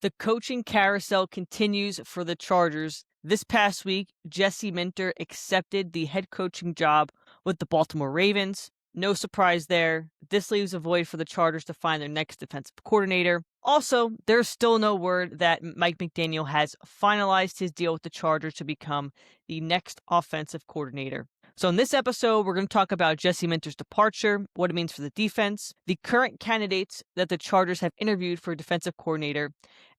The coaching carousel continues for the Chargers. This past week, Jesse Minter accepted the head coaching job with the Baltimore Ravens. No surprise there. This leaves a void for the Chargers to find their next defensive coordinator. Also, there's still no word that Mike McDaniel has finalized his deal with the Chargers to become the next offensive coordinator. So in this episode, we're going to talk about Jesse Minter's departure, what it means for the defense, the current candidates that the Chargers have interviewed for defensive coordinator,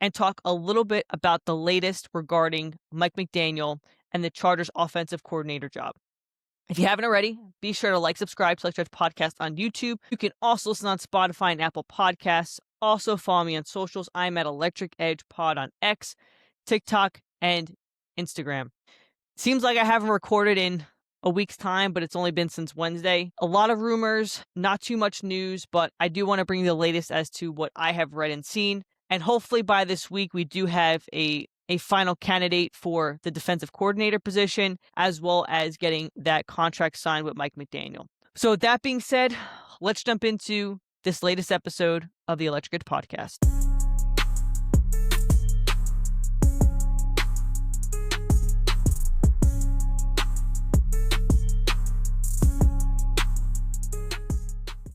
and talk a little bit about the latest regarding Mike McDaniel and the Chargers offensive coordinator job. If you haven't already, be sure to like, subscribe to Electric Podcast on YouTube. You can also listen on Spotify and Apple Podcasts. Also follow me on socials. I'm at Electric Edge Pod on X, TikTok, and Instagram. Seems like I haven't recorded in a week's time, but it's only been since Wednesday. A lot of rumors, not too much news, but I do want to bring you the latest as to what I have read and seen. And hopefully by this week, we do have a final candidate for the defensive coordinator position, as well as getting that contract signed with Mike McDaniel. So with that being said, let's jump into this latest episode of the Electric Edge Podcast.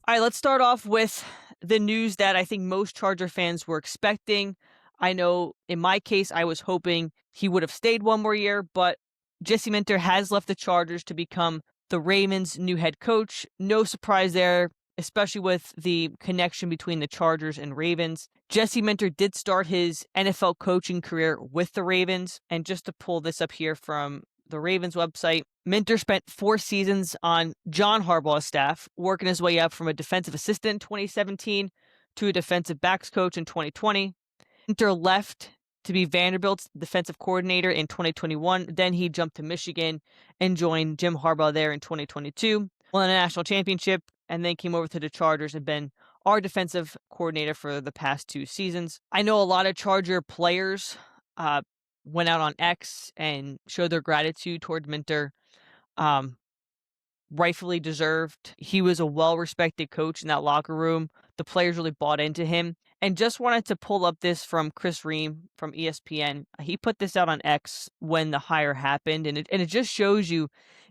All right, let's start off with the news that I think most Charger fans were expecting. I know in my case, I was hoping he would have stayed one more year, but Jesse Minter has left the Chargers to become the Ravens' new head coach. No surprise there, especially with the connection between the Chargers and Ravens. Jesse Minter did start his NFL coaching career with the Ravens. And just to pull this up here from the Ravens website, Minter spent 4 seasons on John Harbaugh's staff, working his way up from a defensive assistant in 2017 to a defensive backs coach in 2020. Minter left to be Vanderbilt's defensive coordinator in 2021. Then he jumped to Michigan and joined Jim Harbaugh there in 2022. Won a national championship and then came over to the Chargers and been our defensive coordinator for the past 2 seasons. I know a lot of Charger players went out on X and showed their gratitude toward Minter. Rightfully deserved. He was a well-respected coach in that locker room. The players really bought into him. And just wanted to pull up this from Chris Ream from ESPN. He put this out on X when the hire happened, and it just shows you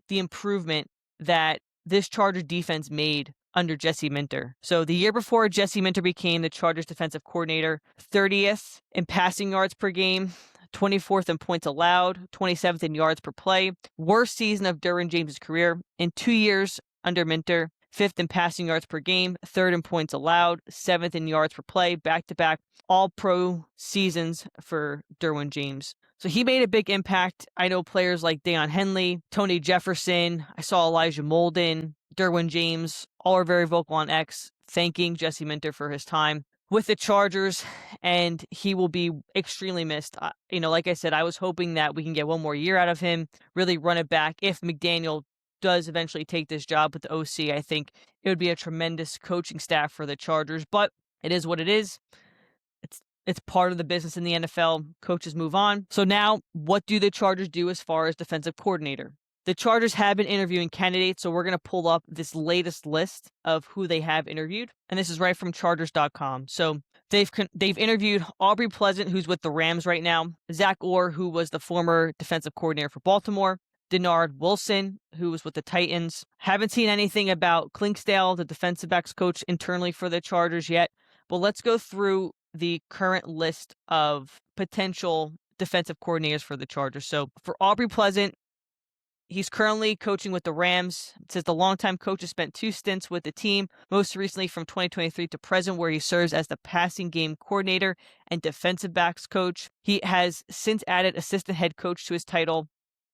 the improvement that this Chargers defense made under Jesse Minter. So the year before Jesse Minter became the Chargers defensive coordinator, 30th in passing yards per game, 24th in points allowed, 27th in yards per play. Worst season of Derwin James' career. In 2 years under Minter, 5th in passing yards per game, 3rd in points allowed, 7th in yards per play, back-to-back all-pro seasons for Derwin James. So he made a big impact. I know players like Deion Henley, Tony Jefferson, I saw Elijah Molden, Derwin James, all are very vocal on X, thanking Jesse Minter for his time with the Chargers, and he will be extremely missed. Like I said, I was hoping that we can get one more year out of him, really run it back. If McDaniel does eventually take this job with the OC, I think it would be a tremendous coaching staff for the Chargers, but it is what it is. It's part of the business in the NFL. Coaches move on. So now, what do the Chargers do as far as defensive coordinator? The Chargers have been interviewing candidates, so we're going to pull up this latest list of who they have interviewed, and this is right from Chargers.com. So they've interviewed Aubrey Pleasant, who's with the Rams right now, Zach Orr, who was the former defensive coordinator for Baltimore, Denard Wilson, who was with the Titans. Haven't seen anything about Klingsdale, the defensive backs coach internally for the Chargers yet, but let's go through the current list of potential defensive coordinators for the Chargers. So for Aubrey Pleasant, he's currently coaching with the Rams. It says the longtime coach has spent 2 stints with the team, most recently from 2023 to present, where he serves as the passing game coordinator and defensive backs coach. He has since added assistant head coach to his title.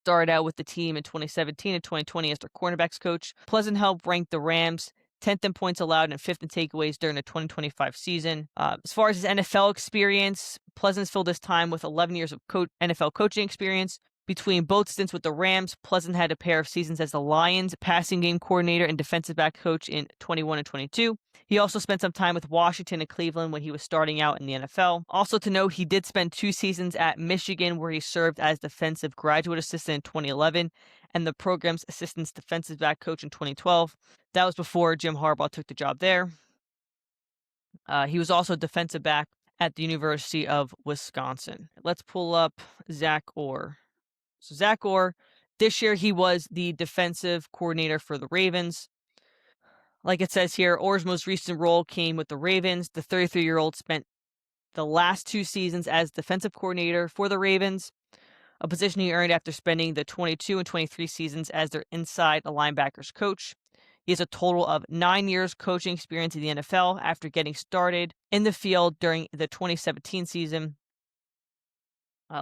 Started out with the team in 2017 and 2020 as their cornerbacks coach. Pleasant helped rank the Rams 10th in points allowed and 5th in takeaways during the 2025 season. As far as his NFL experience, Pleasant's filled his time with 11 years of NFL coaching experience. Between both stints with the Rams, Pleasant had a pair of seasons as the Lions passing game coordinator and defensive back coach in 21 and 22. He also spent some time with Washington and Cleveland when he was starting out in the NFL. Also to note, he did spend 2 seasons at Michigan where he served as defensive graduate assistant in 2011 and the program's assistant defensive back coach in 2012. That was before Jim Harbaugh took the job there. He was also defensive back at the University of Wisconsin. Let's pull up Zach Orr. So Zach Orr, this year he was the defensive coordinator for the Ravens. Like it says here, Orr's most recent role came with the Ravens. The 33-year-old spent the last 2 seasons as defensive coordinator for the Ravens, a position he earned after spending the 22 and 23 seasons as their inside linebackers coach. He has a total of 9 years coaching experience in the NFL after getting started in the field during the 2017 season.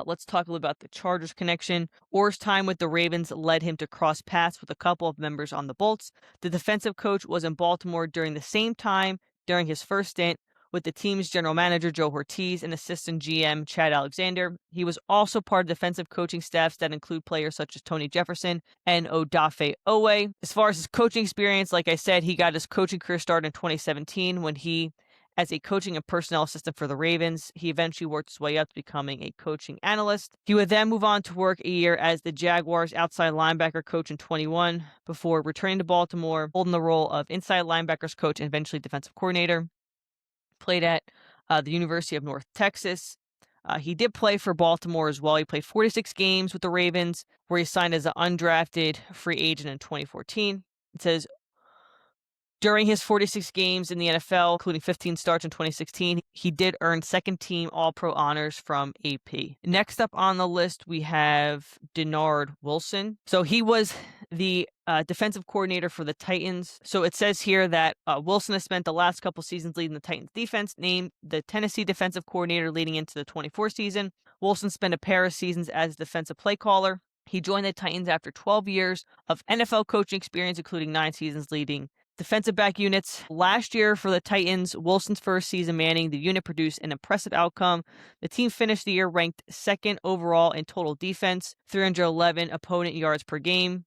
Let's talk a little about the Chargers connection. Orr's time with the Ravens led him to cross paths with a couple of members on the Bolts. The defensive coach was in Baltimore during the same time during his first stint with the team's general manager, Joe Ortiz, and assistant GM, Chad Alexander. He was also part of defensive coaching staffs that include players such as Tony Jefferson and Odafe Owe. As far as his coaching experience, like I said, he got his coaching career started in 2017 when he, as a coaching and personnel assistant for the Ravens, he eventually worked his way up to becoming a coaching analyst. He would then move on to work a year as the Jaguars' outside linebacker coach in 21 before returning to Baltimore, holding the role of inside linebackers coach and eventually defensive coordinator. Played at the University of North Texas. He did play for Baltimore as well. He played 46 games with the Ravens, where he signed as an undrafted free agent in 2014. It says, during his 46 games in the NFL, including 15 starts in 2016, he did earn second-team All-Pro honors from AP. Next up on the list, we have Denard Wilson. So he was the defensive coordinator for the Titans. So it says here that Wilson has spent the last couple seasons leading the Titans defense, named the Tennessee defensive coordinator leading into the 24 season. Wilson spent a pair of seasons as defensive play caller. He joined the Titans after 12 years of NFL coaching experience, including 9 seasons leading defensive back units. Last year for the Titans, Wilson's first season manning the unit produced an impressive outcome. The team finished the year ranked 2nd overall in total defense, 311 opponent yards per game.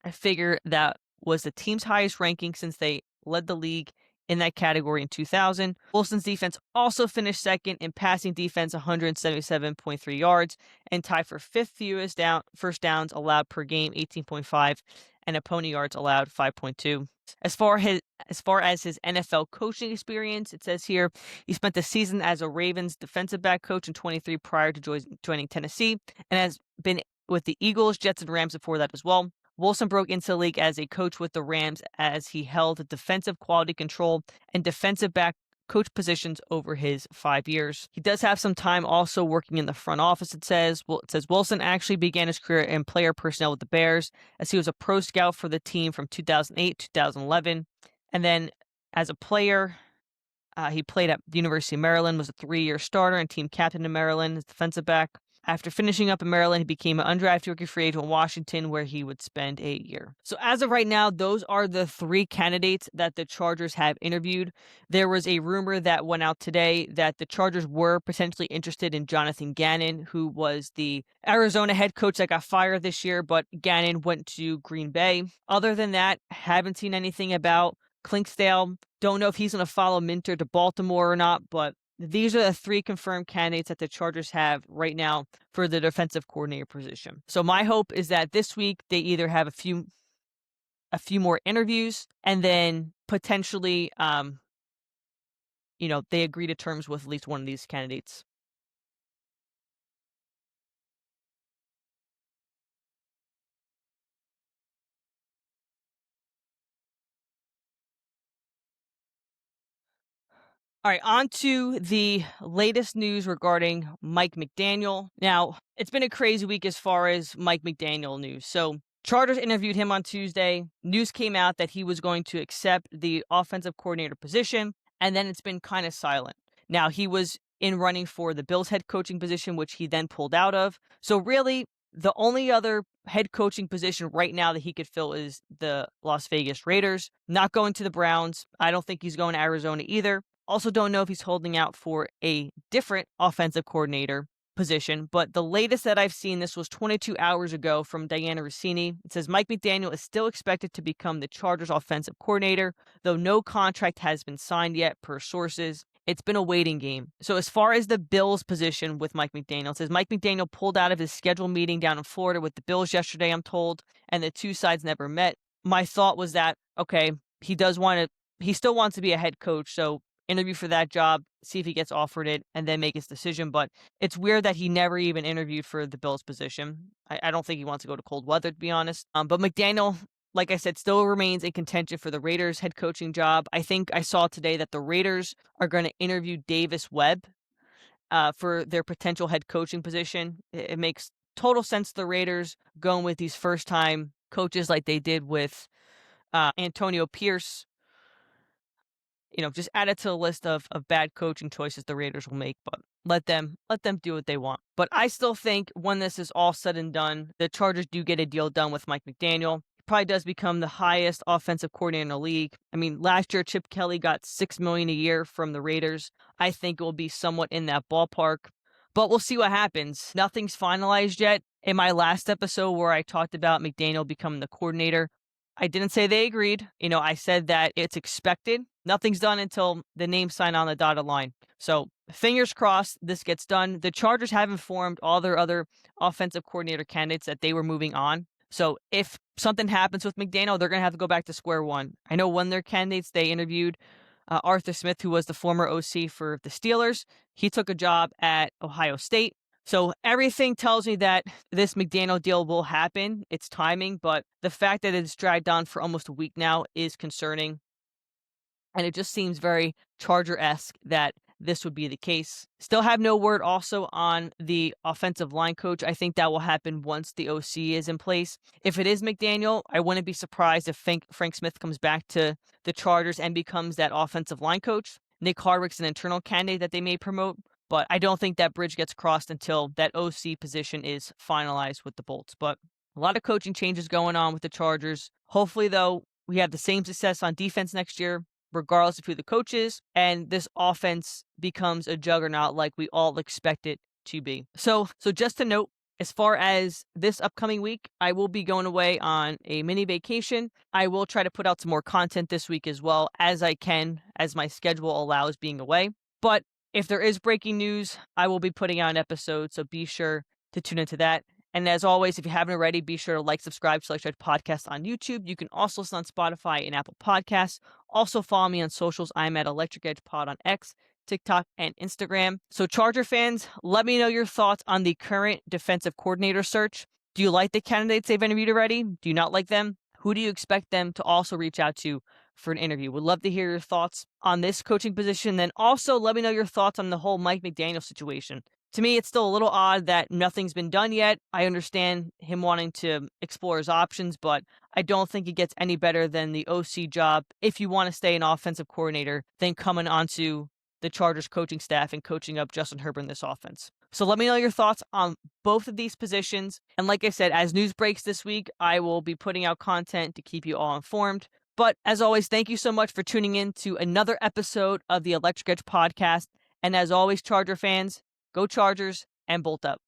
I figure that was the team's highest ranking since they led the league in that category in 2000. Wilson's defense also finished 2nd in passing defense, 177.3 yards, and tied for 5th fewest first downs allowed per game, 18.5, and opponent yards allowed, 5.2. As far as his NFL coaching experience, it says here he spent the season as a Ravens defensive back coach in 23 prior to joining Tennessee, and has been with the Eagles, Jets, and Rams before that as well. Wilson broke into the league as a coach with the Rams as he held defensive quality control and defensive back coach positions over his 5 years. He does have some time also working in the front office, it says. Wilson actually began his career in player personnel with the Bears as he was a pro scout for the team from 2008 to 2011. And then as a player, he played at the University of Maryland, was a 3-year starter and team captain in Maryland as defensive back. After finishing up in Maryland, he became an undrafted rookie free agent in Washington, where he would spend a year. So as of right now, those are the 3 candidates that the Chargers have interviewed. There was a rumor that went out today that the Chargers were potentially interested in Jonathan Gannon, who was the Arizona head coach that got fired this year, but Gannon went to Green Bay. Other than that, haven't seen anything about Clinksdale. Don't know if he's going to follow Minter to Baltimore or not, but these are the 3 confirmed candidates that the Chargers have right now for the defensive coordinator position. So my hope is that this week they either have a few more interviews and then potentially, they agree to terms with at least one of these candidates. All right, on to the latest news regarding Mike McDaniel. Now, it's been a crazy week as far as Mike McDaniel news. So, Chargers interviewed him on Tuesday. News came out that he was going to accept the offensive coordinator position, and then it's been kind of silent. Now, he was in running for the Bills head coaching position, which he then pulled out of. So, really, the only other head coaching position right now that he could fill is the Las Vegas Raiders. Not going to the Browns. I don't think he's going to Arizona either. Also don't know if he's holding out for a different offensive coordinator position, but the latest that I've seen, this was 22 hours ago from Diana Rossini. It says Mike McDaniel is still expected to become the Chargers offensive coordinator, though no contract has been signed yet per sources. It's been a waiting game. So as far as the Bills position with Mike McDaniel, it says Mike McDaniel pulled out of his scheduled meeting down in Florida with the Bills yesterday, I'm told, and the 2 sides never met. My thought was that, okay, he still wants to be a head coach, so interview for that job, see if he gets offered it, and then make his decision. But it's weird that he never even interviewed for the Bills position. I don't think he wants to go to cold weather, to be honest. But McDaniel, like I said, still remains in contention for the Raiders head coaching job. I think I saw today that the Raiders are going to interview Davis Webb for their potential head coaching position. It makes total sense to the Raiders going with these first-time coaches like they did with Antonio Pierce. Just add it to the list of bad coaching choices the Raiders will make, but let them do what they want. But I still think when this is all said and done, the Chargers do get a deal done with Mike McDaniel. He probably does become the highest offensive coordinator in the league. I mean, last year Chip Kelly got $6 million a year from the Raiders. I think it will be somewhat in that ballpark, but we'll see what happens. Nothing's finalized yet. In my last episode where I talked about McDaniel becoming the coordinator, I didn't say they agreed. I said that it's expected. Nothing's done until the name's signed on the dotted line. So fingers crossed this gets done. The Chargers have informed all their other offensive coordinator candidates that they were moving on. So if something happens with McDaniel, they're going to have to go back to square one. I know one of their candidates, they interviewed Arthur Smith, who was the former OC for the Steelers. He took a job at Ohio State. So everything tells me that this McDaniel deal will happen. It's timing, but the fact that it's dragged on for almost a week now is concerning. And it just seems very Charger-esque that this would be the case. Still have no word also on the offensive line coach. I think that will happen once the OC is in place. If it is McDaniel, I wouldn't be surprised if Frank Smith comes back to the Chargers and becomes that offensive line coach. Nick Hardwick's an internal candidate that they may promote, but I don't think that bridge gets crossed until that OC position is finalized with the Bolts. But a lot of coaching changes going on with the Chargers. Hopefully, though, we have the same success on defense next year, regardless of who the coach is, and this offense becomes a juggernaut like we all expect it to be. So just to note, as far as this upcoming week, I will be going away on a mini vacation. I will try to put out some more content this week as well as I can, as my schedule allows being away. But if there is breaking news, I will be putting out an episode, so be sure to tune into that. And as always, if you haven't already, be sure to like, subscribe to Electric Edge Podcast on YouTube. You can also listen on Spotify and Apple Podcasts. Also follow me on socials. I'm at Electric Edge Pod on X, TikTok, and Instagram. So Charger fans, let me know your thoughts on the current defensive coordinator search. Do you like the candidates they've interviewed already? Do you not like them? Who do you expect them to also reach out to for an interview? Would love to hear your thoughts on this coaching position. Then also let me know your thoughts on the whole Mike McDaniel situation. To me, it's still a little odd that nothing's been done yet. I understand him wanting to explore his options, but I don't think it gets any better than the OC job if you want to stay an offensive coordinator than coming onto the Chargers coaching staff and coaching up Justin Herbert in this offense. So let me know your thoughts on both of these positions. And like I said, as news breaks this week, I will be putting out content to keep you all informed. But as always, thank you so much for tuning in to another episode of the Electric Edge Podcast. And as always, Charger fans, go Chargers and bolt up.